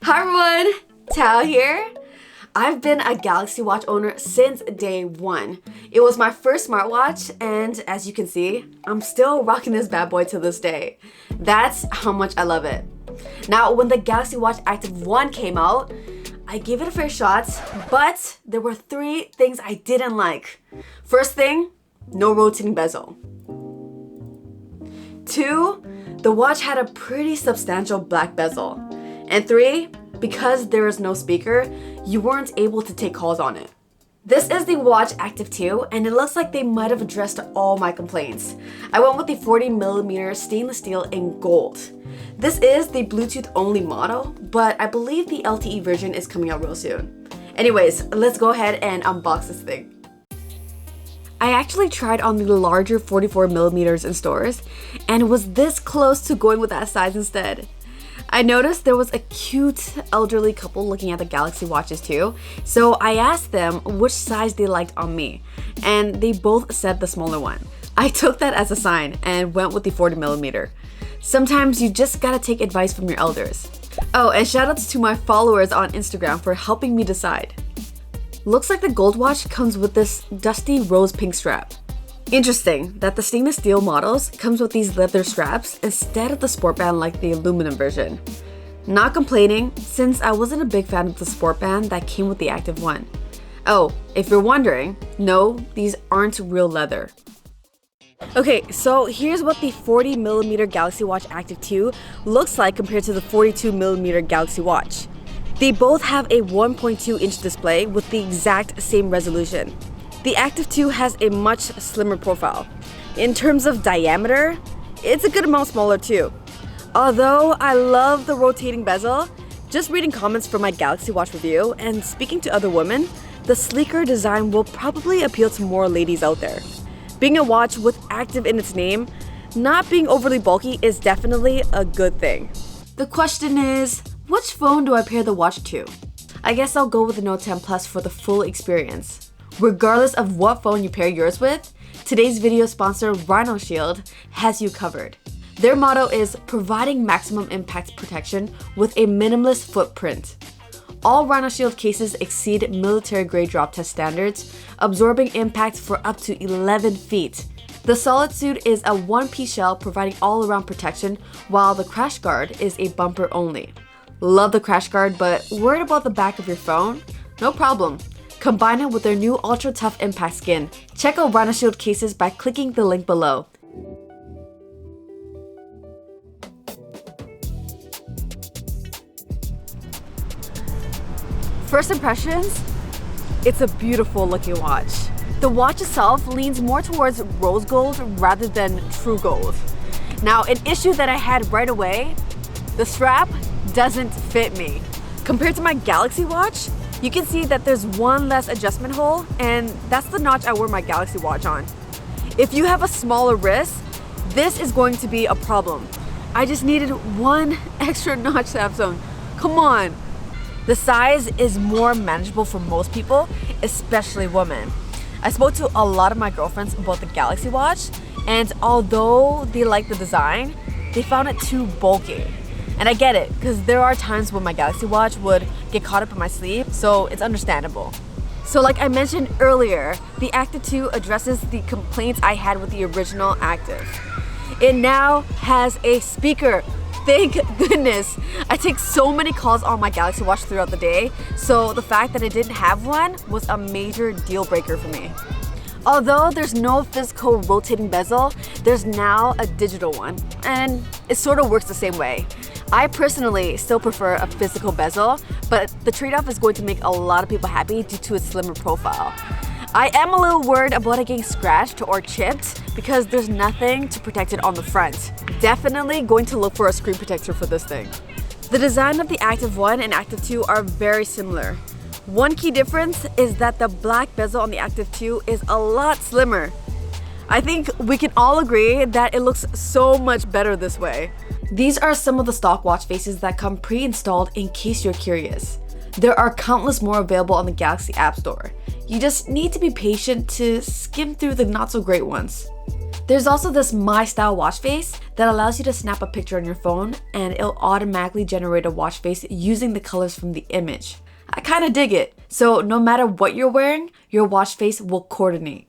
Hi everyone, Tao here. I've been a Galaxy Watch owner since day one. It was my first smartwatch, and as you can see, I'm still rocking this bad boy to this day. That's how much I love it. Now, when the Galaxy Watch Active 1 came out, I gave it a fair shot, but there were 3 things I didn't like. First thing, no rotating bezel. 2, the watch had a pretty substantial black bezel. And 3, because there is no speaker, you weren't able to take calls on it. This is the Watch Active 2, and it looks like they might have addressed all my complaints. I went with the 40mm stainless steel in gold. This is the Bluetooth only model, but I believe the LTE version is coming out real soon. Anyways, let's go ahead and unbox this thing. I actually tried on the larger 44mm in stores and was this close to going with that size instead. I noticed there was a cute elderly couple looking at the Galaxy Watches too, so I asked them which size they liked on me, and they both said the smaller one. I took that as a sign and went with the 40mm. Sometimes you just gotta take advice from your elders. Oh, and shoutouts to my followers on Instagram for helping me decide. Looks like the gold watch comes with this dusty rose pink strap. Interesting that the stainless steel models comes with these leather straps instead of the sport band like the aluminum version. Not complaining, since I wasn't a big fan of the sport band that came with the Active 1. Oh, if you're wondering, no, these aren't real leather. Okay, so here's what the 40mm Galaxy Watch Active 2 looks like compared to the 42mm Galaxy Watch. They both have a 1.2-inch display with the exact same resolution. The Active 2 has a much slimmer profile. In terms of diameter, it's a good amount smaller too. Although I love the rotating bezel, just reading comments from my Galaxy Watch review and speaking to other women, the sleeker design will probably appeal to more ladies out there. Being a watch with active in its name, not being overly bulky is definitely a good thing. The question is, which phone do I pair the watch to? I guess I'll go with the Note 10 Plus for the full experience. Regardless of what phone you pair yours with, today's video sponsor RhinoShield has you covered. Their motto is providing maximum impact protection with a minimalist footprint. All RhinoShield cases exceed military-grade drop test standards, absorbing impact for up to 11 feet. The solid suit is a one-piece shell providing all-around protection, while the crash guard is a bumper only. Love the crash guard, but worried about the back of your phone? No problem. Combine it with their new Ultra Tough Impact Skin. Check out RhinoShield cases by clicking the link below. First impressions? It's a beautiful looking watch. The watch itself leans more towards rose gold rather than true gold. Now, an issue that I had right away, the strap doesn't fit me. Compared to my Galaxy Watch, you can see that there's one less adjustment hole, and that's the notch I wear my Galaxy Watch on. If you have a smaller wrist, this is going to be a problem. I just needed one extra notch to have some. Come on. The size is more manageable for most people, especially women. I spoke to a lot of my girlfriends about the Galaxy Watch, and although they like the design, they found it too bulky. And I get it, because there are times when my Galaxy Watch would get caught up in my sleeve, so it's understandable. So like I mentioned earlier, the Active 2 addresses the complaints I had with the original Active. It now has a speaker. Thank goodness. I take so many calls on my Galaxy Watch throughout the day, so the fact that it didn't have one was a major deal breaker for me. Although there's no physical rotating bezel, there's now a digital one, and it sort of works the same way. I personally still prefer a physical bezel, but the trade-off is going to make a lot of people happy due to its slimmer profile. I am a little worried about it getting scratched or chipped because there's nothing to protect it on the front. Definitely going to look for a screen protector for this thing. The design of the Active 1 and Active 2 are very similar. One key difference is that the black bezel on the Active 2 is a lot slimmer. I think we can all agree that it looks so much better this way. These are some of the stock watch faces that come pre-installed in case you're curious. There are countless more available on the Galaxy App Store. You just need to be patient to skim through the not so great ones. There's also this My Style watch face that allows you to snap a picture on your phone and it'll automatically generate a watch face using the colors from the image. I kinda dig it. So no matter what you're wearing, your watch face will coordinate.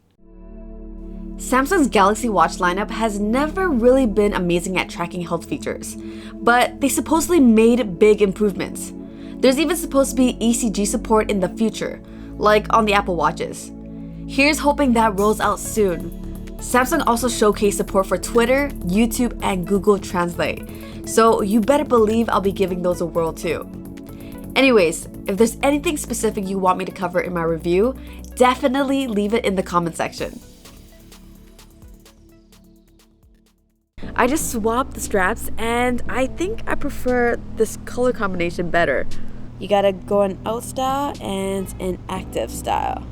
Samsung's Galaxy Watch lineup has never really been amazing at tracking health features, but they supposedly made big improvements. There's even supposed to be ECG support in the future, like on the Apple Watches. Here's hoping that rolls out soon. Samsung also showcased support for Twitter, YouTube, and Google Translate, so you better believe I'll be giving those a whirl too. Anyways, if there's anything specific you want me to cover in my review, definitely leave it in the comment section. I just swapped the straps and I think I prefer this color combination better. You gotta go in out style and in active style.